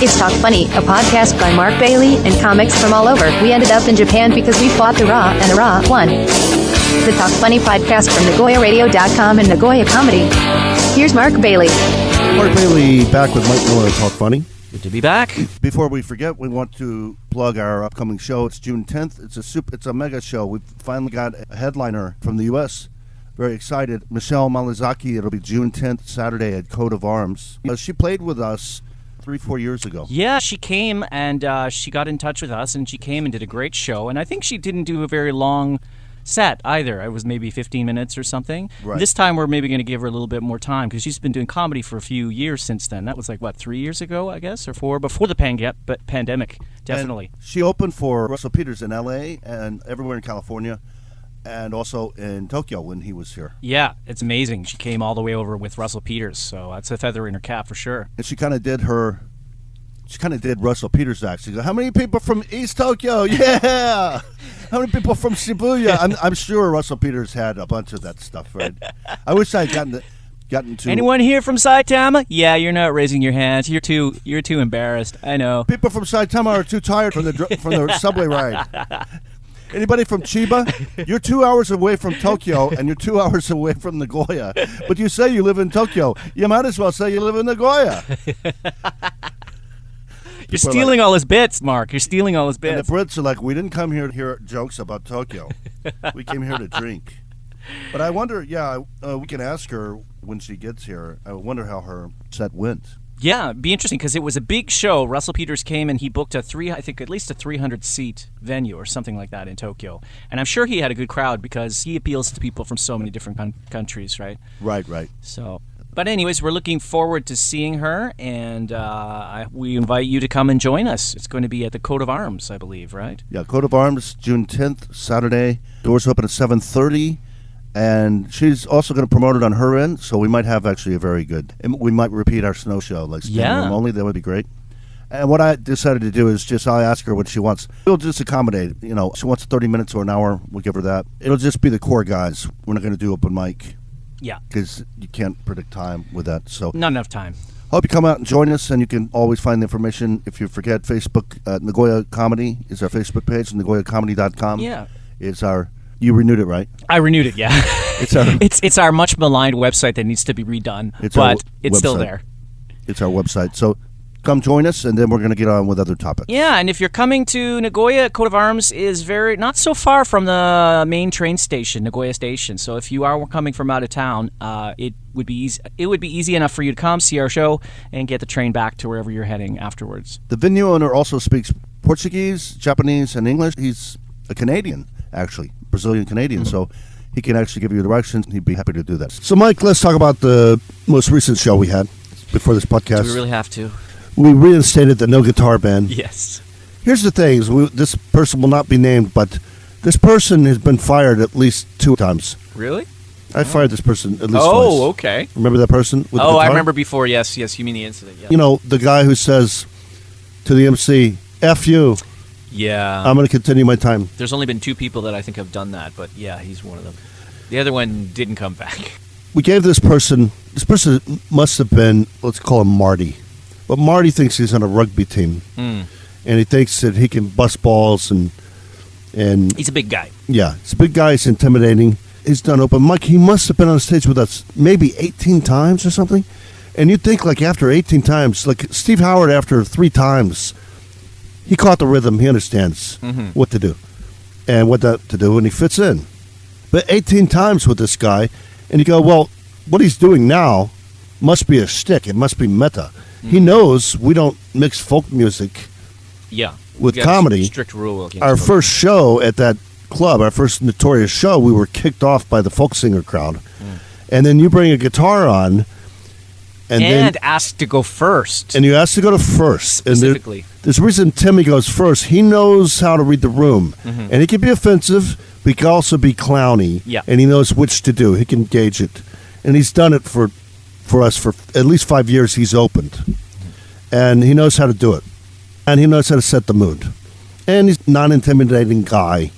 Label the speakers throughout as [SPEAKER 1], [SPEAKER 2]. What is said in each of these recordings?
[SPEAKER 1] It's Talk Funny, a podcast by Mark Bailey and comics from all over. We ended up in Japan because we fought the Raw, and the Raw won. The Talk Funny podcast from NagoyaRadio.com and Nagoya Comedy. Here's Mark Bailey.
[SPEAKER 2] Mark Bailey back with Mike Miller, Talk Funny.
[SPEAKER 3] Good to be back.
[SPEAKER 2] Before we forget, we want to plug our upcoming show. It's June 10th. It's a mega show. We've finally got a headliner from the U.S. Very excited. Michelle Malizaki. It'll be June 10th, Saturday at Coat of Arms. She played with us 3-4 years ago.
[SPEAKER 3] Yeah, she came and she got in touch with us, and she came and did a great show. And I think she didn't do a very long set either. It was maybe 15 minutes or something.
[SPEAKER 2] Right.
[SPEAKER 3] This time we're maybe going to give her a little bit more time because she's been doing comedy for a few years since then. That was 3 years ago, I guess, or 4, before the pandemic, definitely.
[SPEAKER 2] And she opened for Russell Peters in L.A. and everywhere in California, and also in Tokyo when he was here.
[SPEAKER 3] Yeah, it's amazing. She came all the way over with Russell Peters, so that's a feather in her cap for sure.
[SPEAKER 2] And she kind of did Russell Peters' act. She goes, "How many people from East Tokyo? Yeah! How many people from Shibuya?" I'm sure Russell Peters had a bunch of that stuff, right? I wish I'd gotten to...
[SPEAKER 3] Anyone here from Saitama? Yeah, you're not raising your hands. You're too embarrassed. I know.
[SPEAKER 2] People from Saitama are too tired from the subway ride. Anybody from Chiba? You're 2 hours away from Tokyo, and you're 2 hours away from Nagoya. But you say you live in Tokyo. You might as well say you live in Nagoya.
[SPEAKER 3] You're stealing all his bits, Mark. You're stealing all his bits.
[SPEAKER 2] And the Brits are like, we didn't come here to hear jokes about Tokyo. We came here to drink. But I wonder, we can ask her when she gets here. I wonder how her set went.
[SPEAKER 3] Yeah, it'd be interesting because it was a big show. Russell Peters came and he booked at least a 300-seat venue or something like that in Tokyo. And I'm sure he had a good crowd because he appeals to people from so many different countries, right?
[SPEAKER 2] Right.
[SPEAKER 3] So, but anyways, we're looking forward to seeing her, and we invite you to come and join us. It's going to be at the Coat of Arms, I believe, right?
[SPEAKER 2] Yeah, Coat of Arms, June 10th, Saturday. Doors open at 7:30. And she's also going to promote it on her end, so we might have actually a very good... And we might repeat our snow show, like standing room only. That would be great. And what I decided to do is I'll ask her what she wants. We'll just accommodate. She wants 30 minutes or an hour. We'll give her that. It'll just be the core guys. We're not going to do open mic.
[SPEAKER 3] Yeah.
[SPEAKER 2] Because you can't predict time with that. So
[SPEAKER 3] not enough time.
[SPEAKER 2] Hope you come out and join us, and you can always find the information. If you forget, Facebook, Nagoya Comedy is our Facebook page, NagoyaComedy.com.
[SPEAKER 3] Yeah.
[SPEAKER 2] Is our... You renewed it, right?
[SPEAKER 3] I renewed it, yeah. It's our much maligned website that needs to be redone, but it's still there.
[SPEAKER 2] It's our website. So come join us, and then we're going to get on with other topics.
[SPEAKER 3] Yeah, and if you're coming to Nagoya, Coat of Arms is not so far from the main train station, Nagoya Station. So if you are coming from out of town, it would be easy. It would be easy enough for you to come, see our show, and get the train back to wherever you're heading afterwards.
[SPEAKER 2] The venue owner also speaks Portuguese, Japanese, and English. He's a Canadian, actually. Brazilian Canadian, so he can actually give you directions, and he'd be happy to do that. So, Mike, let's talk about the most recent show we had before this podcast.
[SPEAKER 3] Do we really have to?
[SPEAKER 2] We reinstated the No Guitar Band.
[SPEAKER 3] Yes.
[SPEAKER 2] Here's the thing. This person will not be named, but this person has been fired at least 2 times.
[SPEAKER 3] Really?
[SPEAKER 2] I fired this person at least twice.
[SPEAKER 3] Oh, okay.
[SPEAKER 2] Remember that person with the guitar?
[SPEAKER 3] I remember before. Yes, you mean the incident. Yeah.
[SPEAKER 2] The guy who says to the MC, F you.
[SPEAKER 3] Yeah.
[SPEAKER 2] I'm going to continue my time.
[SPEAKER 3] There's only been 2 people that I think have done that, but yeah, he's one of them. The other one didn't come back.
[SPEAKER 2] We gave this person must have been, let's call him Marty. But Marty thinks he's on a rugby team. And he thinks that he can bust balls and
[SPEAKER 3] he's a big guy.
[SPEAKER 2] Yeah, he's a big guy. He's intimidating. He's done open mic. He must have been on stage with us maybe 18 times or something. And you'd think after 18 times, like Steve Howard after 3 times... He caught the rhythm. He understands what to do and what not to do, and he fits in. But 18 times with this guy, and you go, well, what he's doing now must be a shtick. It must be meta. He knows we don't mix folk music with comedy.
[SPEAKER 3] Strict rule.
[SPEAKER 2] Our first show at that club, our first Notorious show, we were kicked off by the folk singer crowd. And then you bring a guitar on, and
[SPEAKER 3] ask to go first.
[SPEAKER 2] And you ask to go to first.
[SPEAKER 3] Specifically.
[SPEAKER 2] And there's a reason Timmy goes first. He knows how to read the room. And he can be offensive, but he can also be clowny.
[SPEAKER 3] Yeah.
[SPEAKER 2] And he knows which to do. He can gauge it. And he's done it for us for at least 5 years. He's opened. And he knows how to do it. And he knows how to set the mood. And he's a non-intimidating guy.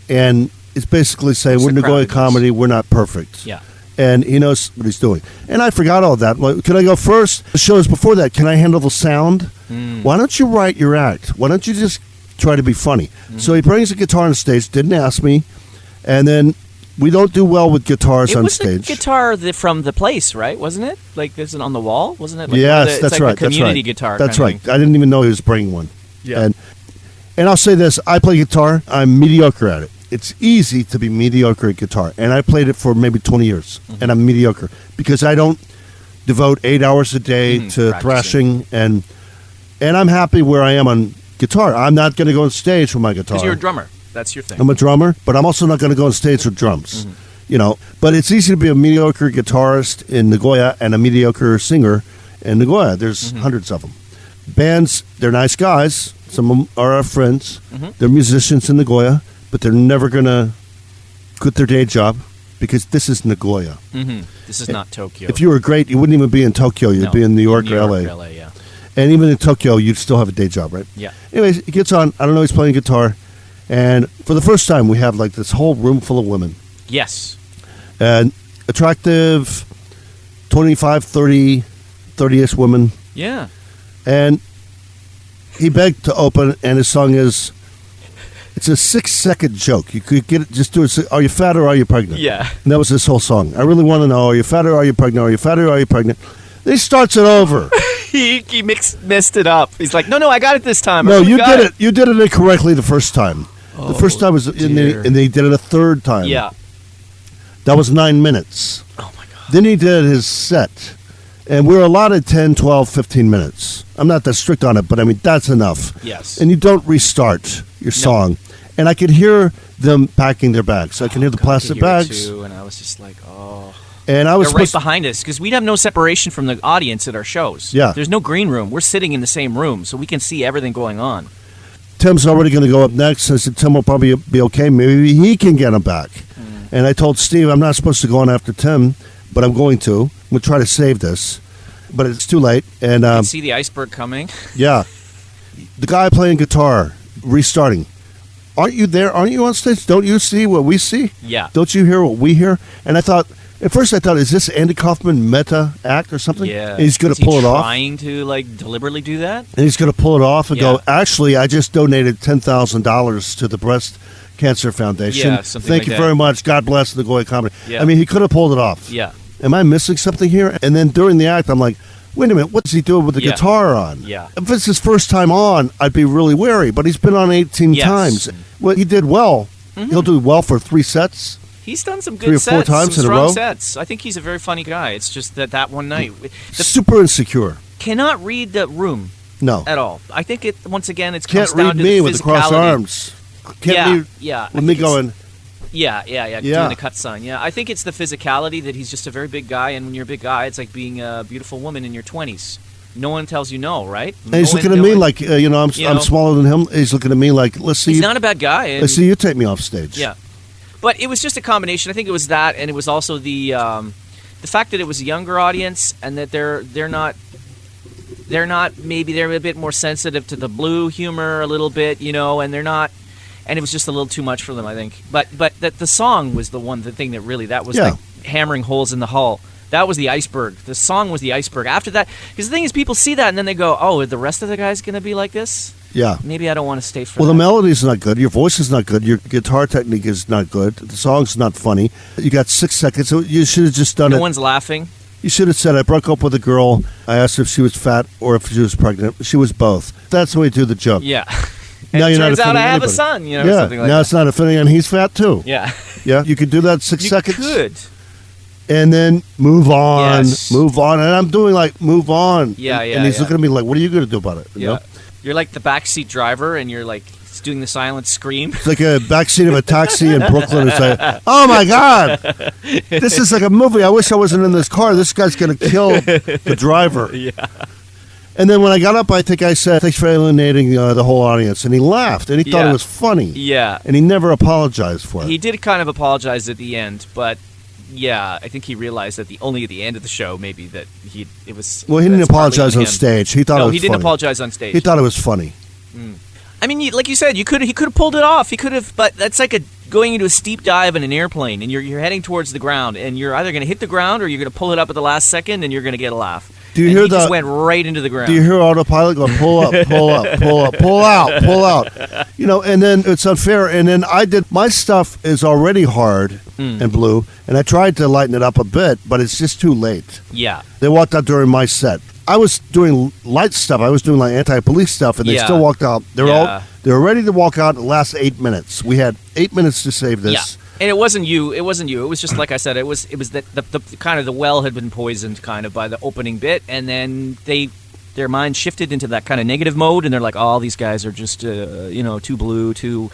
[SPEAKER 2] And it's basically saying, we're Nagoya Comedy, we're not perfect.
[SPEAKER 3] Yeah.
[SPEAKER 2] and he knows what he's doing. And I forgot all that. Like, can I go first? The shows before that, can I handle the sound? Why don't you write your act? Why don't you just try to be funny? So he brings a guitar on stage, didn't ask me, and then we don't do well with guitars on stage.
[SPEAKER 3] It was the guitar from the place, right? Wasn't it? Like, this is on the wall? Wasn't it? Like
[SPEAKER 2] Yes, that's
[SPEAKER 3] like
[SPEAKER 2] right.
[SPEAKER 3] The community
[SPEAKER 2] that's right.
[SPEAKER 3] guitar.
[SPEAKER 2] That's
[SPEAKER 3] kind
[SPEAKER 2] right.
[SPEAKER 3] of thing.
[SPEAKER 2] I didn't even know he was bringing one.
[SPEAKER 3] Yeah.
[SPEAKER 2] And I'll say this: I play guitar. I'm mediocre at it. It's easy to be mediocre at guitar, and I played it for maybe 20 years, and I'm mediocre because I don't devote 8 hours a day to
[SPEAKER 3] practicing.
[SPEAKER 2] thrashing, and I'm happy where I am on guitar. I'm not going to go on stage with my guitar.
[SPEAKER 3] Because you're a drummer. That's your thing.
[SPEAKER 2] I'm a drummer, but I'm also not going to go on stage with drums. But it's easy to be a mediocre guitarist in Nagoya and a mediocre singer in Nagoya. There's hundreds of them. Bands, they're nice guys. Some of them are our friends. They're musicians in Nagoya, but they're never going to quit their day job because this is Nagoya.
[SPEAKER 3] This is not Tokyo.
[SPEAKER 2] If you were great, you wouldn't even be in Tokyo. You'd be in New York or LA.
[SPEAKER 3] Yeah.
[SPEAKER 2] And even in Tokyo, you'd still have a day job, right?
[SPEAKER 3] Yeah.
[SPEAKER 2] Anyways, he gets on. I don't know, he's playing guitar. And for the first time, we have like this whole room full of women.
[SPEAKER 3] Yes.
[SPEAKER 2] And attractive 25, 30-ish women.
[SPEAKER 3] Yeah.
[SPEAKER 2] And he begged to open, and his song is, it's a 6-second joke. You could get it, just do it. Are you fat or are you pregnant?
[SPEAKER 3] Yeah.
[SPEAKER 2] And that was his whole song. I really want to know, are you fat or are you pregnant? Are you fat or are you pregnant? Then he starts it over.
[SPEAKER 3] he messed it up. He's like, no, I got it this time.
[SPEAKER 2] No, you did it. You did it incorrectly the first time. The first time was, and
[SPEAKER 3] dear.
[SPEAKER 2] then he did it a third time.
[SPEAKER 3] Yeah.
[SPEAKER 2] That was 9 minutes.
[SPEAKER 3] Oh, my God.
[SPEAKER 2] Then he did his set. And we're allotted 10, 12, 15 minutes. I'm not that strict on it, but I mean, that's enough.
[SPEAKER 3] Yes.
[SPEAKER 2] And you don't restart your song. And I could hear them packing their bags. I can hear the plastic bags.
[SPEAKER 3] Too, and I was just like, oh.
[SPEAKER 2] And I was
[SPEAKER 3] They're right
[SPEAKER 2] supposed
[SPEAKER 3] behind us because we'd have no separation from the audience at our shows.
[SPEAKER 2] Yeah.
[SPEAKER 3] There's no green room. We're sitting in the same room, so we can see everything going on.
[SPEAKER 2] Tim's already going to go up next. I said, Tim will probably be okay. Maybe he can get him back. And I told Steve, I'm not supposed to go on after Tim, but I'm going to. We'll try to save this. But it's too late. And
[SPEAKER 3] You can see the iceberg coming.
[SPEAKER 2] yeah. The guy playing guitar, restarting. Aren't you there? Aren't you on stage? Don't you see what we see?
[SPEAKER 3] Yeah.
[SPEAKER 2] Don't you hear what we hear? And I thought, at first I thought, is this Andy Kaufman meta act or something?
[SPEAKER 3] Yeah.
[SPEAKER 2] And he's going to pull it off.
[SPEAKER 3] Trying to deliberately do that?
[SPEAKER 2] And he's going to pull it off and
[SPEAKER 3] Yeah.
[SPEAKER 2] go, actually, I just donated $10,000 to the Breast Cancer Foundation.
[SPEAKER 3] Yeah, something
[SPEAKER 2] Thank
[SPEAKER 3] like
[SPEAKER 2] you
[SPEAKER 3] that.
[SPEAKER 2] very much. God bless the Nagoya Comedy.
[SPEAKER 3] Yeah.
[SPEAKER 2] I mean, he could have pulled it off.
[SPEAKER 3] Yeah.
[SPEAKER 2] Am I missing something here? And then during the act, I'm like, wait a minute, what's he doing with the
[SPEAKER 3] Yeah.
[SPEAKER 2] guitar on?
[SPEAKER 3] Yeah.
[SPEAKER 2] If it's his first time on, I'd be really wary, but he's been on 18
[SPEAKER 3] Yes.
[SPEAKER 2] times. Well, he did well. He'll do well for 3 sets.
[SPEAKER 3] He's done some good
[SPEAKER 2] 3 or 4
[SPEAKER 3] sets,
[SPEAKER 2] times
[SPEAKER 3] some
[SPEAKER 2] in a
[SPEAKER 3] strong
[SPEAKER 2] row.
[SPEAKER 3] sets. I think he's a very funny guy. It's just that one night.
[SPEAKER 2] Super insecure.
[SPEAKER 3] Cannot read the room
[SPEAKER 2] No.
[SPEAKER 3] at all. I think it once again it
[SPEAKER 2] Can't
[SPEAKER 3] comes down
[SPEAKER 2] read
[SPEAKER 3] to
[SPEAKER 2] me
[SPEAKER 3] the
[SPEAKER 2] with the crossed
[SPEAKER 3] physicality.
[SPEAKER 2] arms. Can't read
[SPEAKER 3] yeah.
[SPEAKER 2] with
[SPEAKER 3] I
[SPEAKER 2] me
[SPEAKER 3] think it's-
[SPEAKER 2] going,
[SPEAKER 3] Yeah,
[SPEAKER 2] Yeah.
[SPEAKER 3] doing the cut sign. Yeah, I think it's the physicality that he's just a very big guy, and when you're a big guy, it's like being a beautiful woman in your 20s. No one tells you no, right?
[SPEAKER 2] and he's looking at me like, I'm smaller than him. He's looking at me like, let's see
[SPEAKER 3] he's
[SPEAKER 2] you,
[SPEAKER 3] not a bad guy. And,
[SPEAKER 2] let's see you take me off stage.
[SPEAKER 3] Yeah, but it was just a combination. I think it was that, and it was also the fact that it was a younger audience, and that they're not maybe they're a bit more sensitive to the blue humor a little bit, and they're not. And it was just a little too much for them, I think. But that the song was the thing that really that was
[SPEAKER 2] Yeah.
[SPEAKER 3] like hammering holes in the hull. That was the iceberg. The song was the iceberg. After that, because the thing is, people see that and then they go, "Oh, are the rest of the guys going to be like this?
[SPEAKER 2] Yeah.
[SPEAKER 3] Maybe I don't want to stay for
[SPEAKER 2] Well,
[SPEAKER 3] that."
[SPEAKER 2] the melody's not good. Your voice is not good. Your guitar technique is not good. The song's not funny. You got 6 seconds. So you should have just done
[SPEAKER 3] No
[SPEAKER 2] it.
[SPEAKER 3] one's laughing.
[SPEAKER 2] You should have said, I broke up with a girl. I asked her if she was fat or if she was pregnant. She was both. That's the way you do the joke.
[SPEAKER 3] Yeah. And
[SPEAKER 2] Now
[SPEAKER 3] it
[SPEAKER 2] you're not
[SPEAKER 3] turns out I
[SPEAKER 2] offending
[SPEAKER 3] have a
[SPEAKER 2] anybody.
[SPEAKER 3] son,
[SPEAKER 2] Yeah.
[SPEAKER 3] something like
[SPEAKER 2] now
[SPEAKER 3] that.
[SPEAKER 2] it's not offending, and he's fat too.
[SPEAKER 3] Yeah.
[SPEAKER 2] Yeah. You could do that 6
[SPEAKER 3] You
[SPEAKER 2] seconds.
[SPEAKER 3] could.
[SPEAKER 2] And then move on.
[SPEAKER 3] Yes.
[SPEAKER 2] Move on. And I'm doing like, move on.
[SPEAKER 3] Yeah,
[SPEAKER 2] and,
[SPEAKER 3] yeah,
[SPEAKER 2] And he's
[SPEAKER 3] yeah.
[SPEAKER 2] looking at me like, what are you going to do about it? You know?
[SPEAKER 3] You're like the backseat driver, and you're like doing the silent scream.
[SPEAKER 2] It's like a backseat of a taxi in Brooklyn. It's like, oh my God, this is like a movie. I wish I wasn't in this car. This guy's going to kill the driver.
[SPEAKER 3] Yeah.
[SPEAKER 2] And then when I got up, I think I said, thanks for alienating the whole audience. And he laughed, and he thought
[SPEAKER 3] Yeah.
[SPEAKER 2] it was funny.
[SPEAKER 3] Yeah.
[SPEAKER 2] And he never apologized for it.
[SPEAKER 3] He did kind of apologize at the end, but yeah, I think he realized that only at the end of the show, maybe that it was.
[SPEAKER 2] Well, he didn't
[SPEAKER 3] that's partly
[SPEAKER 2] apologize on
[SPEAKER 3] him.
[SPEAKER 2] stage. He thought it
[SPEAKER 3] No,
[SPEAKER 2] was
[SPEAKER 3] he didn't
[SPEAKER 2] funny.
[SPEAKER 3] apologize on stage.
[SPEAKER 2] He thought it was funny.
[SPEAKER 3] I mean, like you said, he could have pulled it off. He could have, but that's like going into a steep dive in an airplane, and you're heading towards the ground, and you're either going to hit the ground or you're going to pull it up at the last second, and you're going to get a laugh.
[SPEAKER 2] Do you
[SPEAKER 3] and
[SPEAKER 2] hear
[SPEAKER 3] he just
[SPEAKER 2] the-
[SPEAKER 3] went right into the ground.
[SPEAKER 2] Do you hear autopilot going, pull up, pull up, pull up, pull out, pull out? You know, and then it's unfair. And then my stuff is already hard and blue, and I tried to lighten it up a bit, but it's just too late.
[SPEAKER 3] Yeah.
[SPEAKER 2] They walked out during my set. I was doing light stuff. I was doing like anti-police stuff, and they
[SPEAKER 3] Yeah.
[SPEAKER 2] still walked out. They
[SPEAKER 3] Yeah.
[SPEAKER 2] were ready to walk out in the last 8 minutes. We had 8 minutes to save this.
[SPEAKER 3] Yeah. And it wasn't you. It wasn't you. It was just like I said. It was that the kind of the well had been poisoned kind of by the opening bit, and then their mind shifted into that kind of negative mode, and they're like, "Oh, these guys are just too blue, too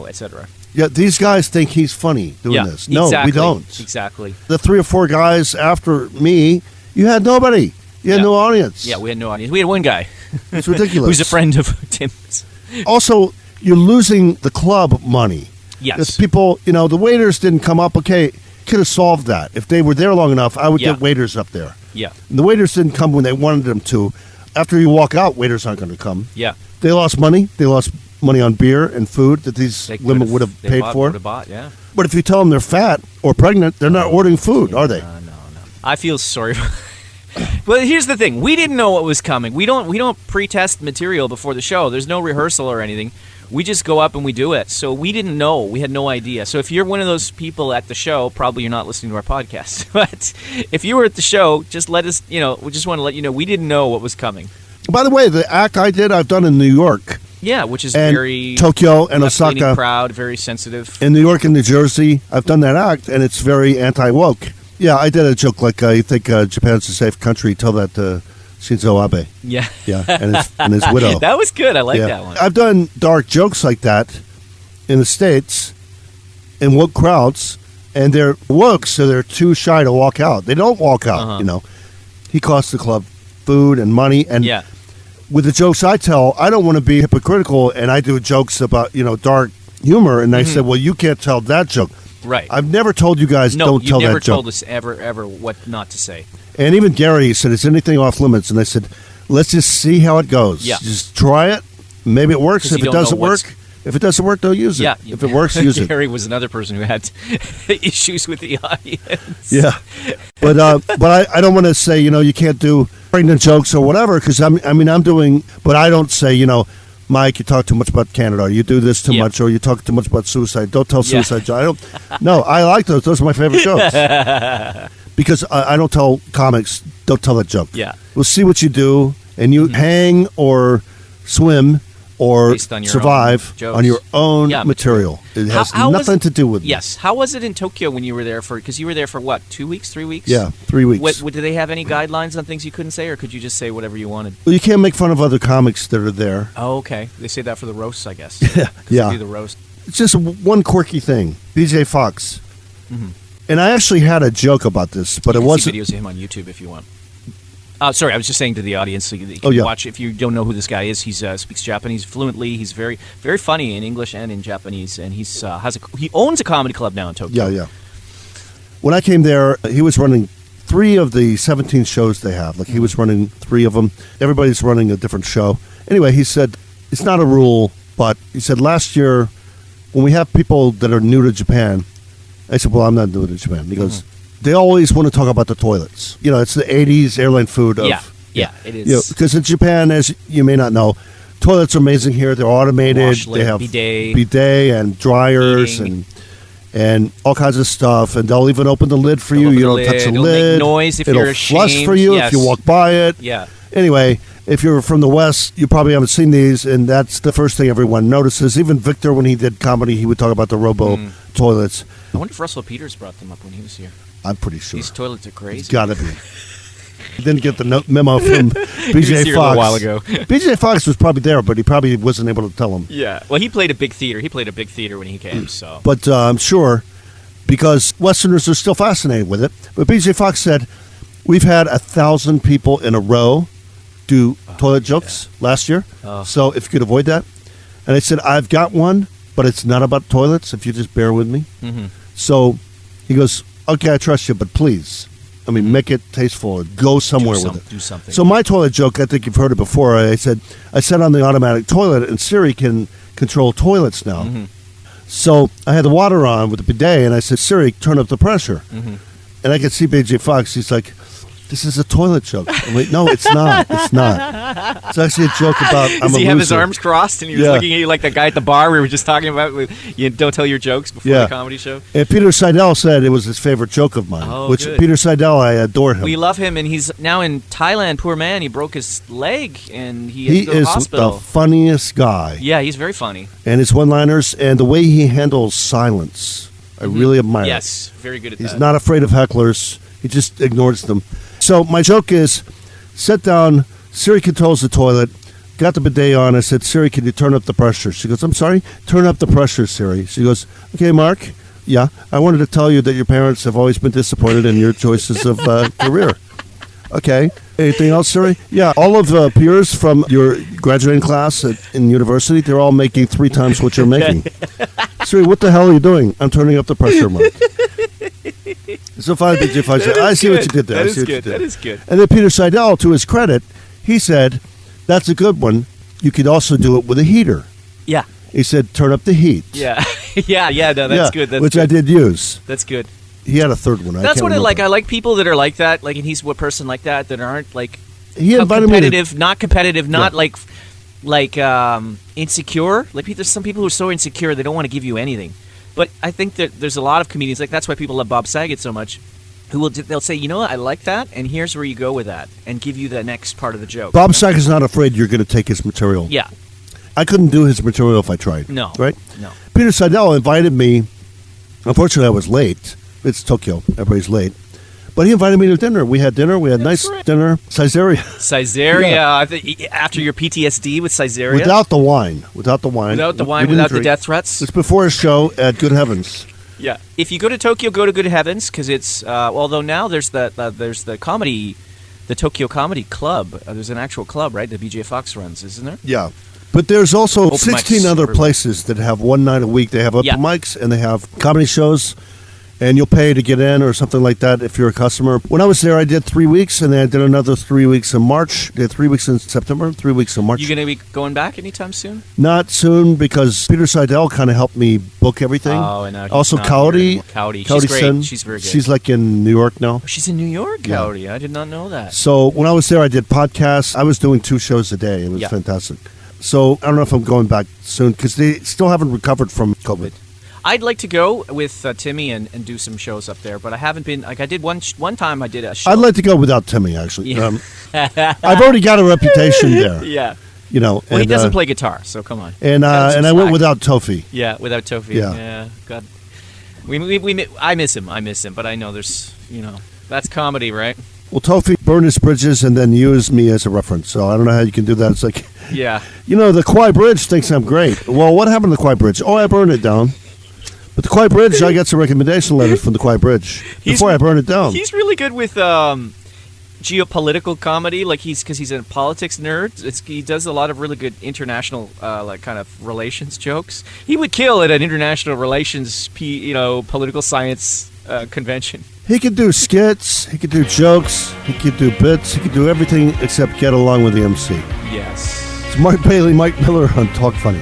[SPEAKER 3] etc."
[SPEAKER 2] Yeah, these guys think he's funny doing
[SPEAKER 3] Yeah,
[SPEAKER 2] this. No,
[SPEAKER 3] exactly,
[SPEAKER 2] we don't.
[SPEAKER 3] Exactly.
[SPEAKER 2] The 3 or 4 guys after me, you had nobody. You had
[SPEAKER 3] Yeah.
[SPEAKER 2] no audience.
[SPEAKER 3] Yeah, we had no audience. We had one guy
[SPEAKER 2] It's ridiculous.
[SPEAKER 3] who's a friend of Tim's.
[SPEAKER 2] Also, you're losing the club money.
[SPEAKER 3] Yes.
[SPEAKER 2] If people, the waiters didn't come up, okay, could have solved that. If they were there long enough, I would
[SPEAKER 3] Yeah.
[SPEAKER 2] get waiters up there.
[SPEAKER 3] Yeah.
[SPEAKER 2] And the waiters didn't come when they wanted them to. After you walk out, waiters aren't going to come.
[SPEAKER 3] Yeah.
[SPEAKER 2] They lost money. They lost money on beer and food that these
[SPEAKER 3] They
[SPEAKER 2] women would have paid for.
[SPEAKER 3] Would have bought, yeah.
[SPEAKER 2] But if you tell them they're fat or pregnant, they're not ordering food, are they?
[SPEAKER 3] No. I feel sorry. But here's the thing: we didn't know what was coming. We don't pre-test material before the show. There's no rehearsal or anything. We just go up and we do it. So we didn't know. We had no idea. So if you're one of those people at the show, probably you're not listening to our podcast. But if you were at the show, just let us. We just want to let you know we didn't know what was coming.
[SPEAKER 2] By the way, the act I've done in New York
[SPEAKER 3] Yeah, which is
[SPEAKER 2] and
[SPEAKER 3] very
[SPEAKER 2] Tokyo and
[SPEAKER 3] left-leaning
[SPEAKER 2] Osaka.
[SPEAKER 3] proud, very sensitive.
[SPEAKER 2] In New York and New Jersey, I've done that act, and it's very anti-woke. Yeah, I did a joke like, you think Japan's a safe country, tell that to Shinzo Abe.
[SPEAKER 3] Yeah,
[SPEAKER 2] Yeah, and his widow.
[SPEAKER 3] that was good. I like
[SPEAKER 2] Yeah.
[SPEAKER 3] that one.
[SPEAKER 2] I've done dark jokes like that in the States, in woke crowds, and they're woke, so they're too shy to walk out. They don't walk out, He costs the club food and money, and
[SPEAKER 3] Yeah,
[SPEAKER 2] with the jokes I tell, I don't want to be hypocritical, and I do jokes about, dark humor, and I said, well, you can't tell that joke.
[SPEAKER 3] right.
[SPEAKER 2] I've never told you guys
[SPEAKER 3] No,
[SPEAKER 2] don't
[SPEAKER 3] you've
[SPEAKER 2] tell
[SPEAKER 3] never
[SPEAKER 2] that joke.
[SPEAKER 3] told us ever what not to say.
[SPEAKER 2] And even Gary said, is anything off limits? And I said, let's just see how it goes.
[SPEAKER 3] Yeah.
[SPEAKER 2] Just try it. Maybe it works.
[SPEAKER 3] 'Cause
[SPEAKER 2] If
[SPEAKER 3] you
[SPEAKER 2] it
[SPEAKER 3] don't
[SPEAKER 2] doesn't
[SPEAKER 3] know what's-
[SPEAKER 2] work, if it doesn't work, don't use it.
[SPEAKER 3] Yeah,
[SPEAKER 2] If it works, use it.
[SPEAKER 3] Gary was another person who had issues with the audience.
[SPEAKER 2] Yeah. But I don't want to say, you can't do pregnant jokes or whatever, because I'm doing, but I don't say, Mike, you talk too much about Canada, or you do this too
[SPEAKER 3] Yeah.
[SPEAKER 2] much, or you talk too much about suicide. Don't tell
[SPEAKER 3] Yeah.
[SPEAKER 2] suicide jokes. No, I like those. Those are my favorite jokes. Because I don't tell comics, don't tell that joke.
[SPEAKER 3] Yeah.
[SPEAKER 2] We'll see what you do, and you hang or swim or
[SPEAKER 3] Based on your
[SPEAKER 2] survive
[SPEAKER 3] own jokes.
[SPEAKER 2] on your own
[SPEAKER 3] Yeah.
[SPEAKER 2] material. It has
[SPEAKER 3] How was
[SPEAKER 2] nothing
[SPEAKER 3] it-
[SPEAKER 2] to do with me.
[SPEAKER 3] Yes. How was it in Tokyo when you were there because you were there for what, 2 weeks, 3 weeks?
[SPEAKER 2] Yeah, 3 weeks.
[SPEAKER 3] Did they have any guidelines on things you couldn't say, or could you just say whatever you wanted?
[SPEAKER 2] Well, you can't make fun of other comics that are there.
[SPEAKER 3] Oh, okay. They say that for the roasts, I guess.
[SPEAKER 2] Yeah.
[SPEAKER 3] 'Cause they do the roast.
[SPEAKER 2] It's just one quirky thing. BJ Fox. And I actually had a joke about this, but
[SPEAKER 3] You
[SPEAKER 2] it
[SPEAKER 3] can
[SPEAKER 2] wasn't.
[SPEAKER 3] see videos of him on YouTube if you want. Sorry, I was just saying to the audience, so you can
[SPEAKER 2] Oh, yeah.
[SPEAKER 3] watch. If you don't know who this guy is, he speaks Japanese fluently. He's very, very funny in English and in Japanese, and he owns a comedy club now in Tokyo.
[SPEAKER 2] Yeah. When I came there, he was running 3 of the 17 shows they have. Like, he was running 3 of them. Everybody's running a different show. Anyway, he said, it's not a rule, but he said, last year, when we have people that are new to Japan, I said, well, I'm not new to Japan. He goes, they always want to talk about the toilets. It's the 80s airline food of...
[SPEAKER 3] Yeah, it is.
[SPEAKER 2] Because in Japan, as you may not know, toilets are amazing here. They're automated.
[SPEAKER 3] Washlet,
[SPEAKER 2] they have
[SPEAKER 3] bidet,
[SPEAKER 2] and dryers
[SPEAKER 3] heating.
[SPEAKER 2] and all kinds of stuff. And they'll even open the lid for
[SPEAKER 3] They'll
[SPEAKER 2] you.
[SPEAKER 3] open
[SPEAKER 2] You
[SPEAKER 3] the
[SPEAKER 2] don't touch the
[SPEAKER 3] lid. It'll
[SPEAKER 2] lid.
[SPEAKER 3] make noise if
[SPEAKER 2] It'll
[SPEAKER 3] you're
[SPEAKER 2] flush
[SPEAKER 3] ashamed.
[SPEAKER 2] for you
[SPEAKER 3] Yes.
[SPEAKER 2] if you walk by it.
[SPEAKER 3] Yeah.
[SPEAKER 2] Anyway, if you're from the West, you probably haven't seen these, and that's the first thing everyone notices. Even Victor, when he did comedy, he would talk about the robo toilets.
[SPEAKER 3] I wonder if Russell Peters brought them up when he was here.
[SPEAKER 2] I'm pretty sure.
[SPEAKER 3] These toilets are crazy.
[SPEAKER 2] It's got to be. Didn't get the memo from
[SPEAKER 3] He was
[SPEAKER 2] BJ
[SPEAKER 3] here
[SPEAKER 2] Fox.
[SPEAKER 3] a while ago.
[SPEAKER 2] BJ Fox was probably there, but he probably wasn't able to tell him.
[SPEAKER 3] Yeah. Well, he played a big theater. He played a big theater when he came. So.
[SPEAKER 2] But I'm sure, because Westerners are still fascinated with it. But BJ Fox said, we've had 1,000 people in a row do toilet jokes last year.
[SPEAKER 3] Oh.
[SPEAKER 2] So if you could avoid that. And I said, I've got one, but it's not about toilets, if you just bear with me.
[SPEAKER 3] Mm-hmm.
[SPEAKER 2] So he goes, okay, I trust you, but please, make it tasteful. Go somewhere with it.
[SPEAKER 3] Do something.
[SPEAKER 2] So my toilet joke, I think you've heard it before. I said on the automatic toilet, and Siri can control toilets now.
[SPEAKER 3] Mm-hmm.
[SPEAKER 2] So I had the water on with the bidet, and I said, Siri, turn up the pressure. And I could see BJ Fox. He's like, this is a toilet joke. I'm like, no, it's not. It's not. It's actually a joke about I'm
[SPEAKER 3] Does
[SPEAKER 2] a
[SPEAKER 3] he have his
[SPEAKER 2] loser.
[SPEAKER 3] arms crossed and he was
[SPEAKER 2] Yeah.
[SPEAKER 3] looking at you like the guy at the bar we were just talking about? With, you don't tell your jokes before
[SPEAKER 2] Yeah.
[SPEAKER 3] the comedy show.
[SPEAKER 2] And Peter Seidel said it was his favorite joke of mine.
[SPEAKER 3] Oh,
[SPEAKER 2] which
[SPEAKER 3] good.
[SPEAKER 2] Peter Seidel, I adore him.
[SPEAKER 3] We love him, and he's now in Thailand. Poor man, he broke his leg, and he
[SPEAKER 2] He
[SPEAKER 3] had to go to the
[SPEAKER 2] is
[SPEAKER 3] hospital.
[SPEAKER 2] the funniest guy.
[SPEAKER 3] Yeah, he's very funny.
[SPEAKER 2] And his one-liners and the way he handles silence, I really admire.
[SPEAKER 3] Yes, very good at
[SPEAKER 2] He's
[SPEAKER 3] that.
[SPEAKER 2] not afraid of hecklers. He just ignores them. So my joke is, sit down, Siri controls the toilet, got the bidet on. I said, Siri, can you turn up the pressure? She goes, I'm sorry? Turn up the pressure, Siri. She goes, okay, Mark. Yeah, I wanted to tell you that your parents have always been disappointed in your choices of career. Okay. Anything else, Siri? Yeah, all of the peers from your graduating class in university, they're all making 3 times what you're making. Siri, what the hell are you doing? I'm turning up the pressure, Mark. So finally, BJ Fox said, I see what you did there.
[SPEAKER 3] That
[SPEAKER 2] I
[SPEAKER 3] is
[SPEAKER 2] see what
[SPEAKER 3] good.
[SPEAKER 2] you did.
[SPEAKER 3] That is good.
[SPEAKER 2] And then Peter Seidel, to his credit, he said, that's a good one. You could also do it with a heater.
[SPEAKER 3] Yeah,
[SPEAKER 2] He said, turn up the heat.
[SPEAKER 3] yeah, yeah. No, that's good. That's
[SPEAKER 2] which
[SPEAKER 3] good.
[SPEAKER 2] I did use.
[SPEAKER 3] That's good.
[SPEAKER 2] He had a third one.
[SPEAKER 3] That's what I like. I
[SPEAKER 2] remember.
[SPEAKER 3] like people that are like that. Like, and he's a person like that that aren't like
[SPEAKER 2] He invited me to
[SPEAKER 3] competitive, not
[SPEAKER 2] Yeah.
[SPEAKER 3] like insecure. Like there's some people who are so insecure they don't want to give you anything. But I think that there's a lot of comedians like that's why people love Bob Saget so much. They'll say, you know what, I like that, and here's where you go with that, and give you the next part of the joke.
[SPEAKER 2] Bob Saget's not afraid you're going to take his material.
[SPEAKER 3] Yeah.
[SPEAKER 2] I couldn't do his material if I tried.
[SPEAKER 3] No.
[SPEAKER 2] Right?
[SPEAKER 3] No.
[SPEAKER 2] Peter Seidel invited me. Unfortunately, I was late. It's Tokyo. Everybody's late. But he invited me to dinner. We had dinner. We had
[SPEAKER 3] That's
[SPEAKER 2] nice
[SPEAKER 3] right.
[SPEAKER 2] dinner. Caesarea.
[SPEAKER 3] Caesarea.
[SPEAKER 2] Yeah.
[SPEAKER 3] I think after your PTSD with Caesarea.
[SPEAKER 2] Without the wine. Without the wine.
[SPEAKER 3] Without the
[SPEAKER 2] We
[SPEAKER 3] wine,
[SPEAKER 2] didn't
[SPEAKER 3] without the
[SPEAKER 2] drink.
[SPEAKER 3] death threats.
[SPEAKER 2] It's before his show at Good Heavens.
[SPEAKER 3] Yeah. If you go to Tokyo, go to Good Heavens because it's. Although now there's the comedy, the Tokyo Comedy Club. There's an actual club, right? That BJ Fox runs, isn't there?
[SPEAKER 2] Yeah. But there's also
[SPEAKER 3] Open
[SPEAKER 2] 16
[SPEAKER 3] mics
[SPEAKER 2] other
[SPEAKER 3] everywhere.
[SPEAKER 2] places that have one night a week. They have open
[SPEAKER 3] Yeah.
[SPEAKER 2] mics and they have comedy shows, and you'll pay to get in or something like that if you're a customer. When I was there, I did 3 weeks, and then I did another 3 weeks in March. Did 3 weeks in September, 3 weeks in March.
[SPEAKER 3] You going to be going back anytime soon?
[SPEAKER 2] Not soon because Peter Seidel kind of helped me book everything.
[SPEAKER 3] Oh, and now he's
[SPEAKER 2] also,
[SPEAKER 3] not
[SPEAKER 2] Cowdy.
[SPEAKER 3] here anymore. Cowdy.
[SPEAKER 2] Cowdy
[SPEAKER 3] She's great.
[SPEAKER 2] Sen.
[SPEAKER 3] She's very good.
[SPEAKER 2] She's like in New York now.
[SPEAKER 3] She's in New York,
[SPEAKER 2] Yeah.
[SPEAKER 3] Cowdy. I did not know that.
[SPEAKER 2] So when I was there, I did podcasts. I was doing 2 shows a day. It was
[SPEAKER 3] Yeah.
[SPEAKER 2] fantastic. So I don't know if I'm going back soon because they still haven't recovered from COVID.
[SPEAKER 3] I'd like to go with Timmy and do some shows up there, but I haven't been. Like I did one time. I did a show.
[SPEAKER 2] I'd like to go without Timmy, actually.
[SPEAKER 3] Yeah.
[SPEAKER 2] I've already got a reputation there.
[SPEAKER 3] Yeah.
[SPEAKER 2] You know,
[SPEAKER 3] Well, he
[SPEAKER 2] and,
[SPEAKER 3] doesn't play guitar, so come on.
[SPEAKER 2] And
[SPEAKER 3] Cut him some
[SPEAKER 2] and I went
[SPEAKER 3] slack.
[SPEAKER 2] without Tofi.
[SPEAKER 3] Yeah, without Tofi.
[SPEAKER 2] Yeah.
[SPEAKER 3] Yeah. God. I miss him, but I know there's, that's comedy, right?
[SPEAKER 2] Well, Tofi burned his bridges and then used me as a reference. So I don't know how you can do that. It's like,
[SPEAKER 3] Yeah.
[SPEAKER 2] the Kwai Bridge thinks I'm great. Well, what happened to the Kwai Bridge? Oh, I burned it down. But the Kwai Bridge, I got some recommendation letters from the Kwai Bridge before I burned it down.
[SPEAKER 3] He's really good with geopolitical comedy, like because he's a politics nerd. He does a lot of really good international, like kind of relations jokes. He would kill at an international relations, political science convention.
[SPEAKER 2] He could do skits. He could do jokes. He could do bits. He could do everything except get along with the MC.
[SPEAKER 3] Yes.
[SPEAKER 2] It's Mark Bailey, Mike Miller on Talk Funny.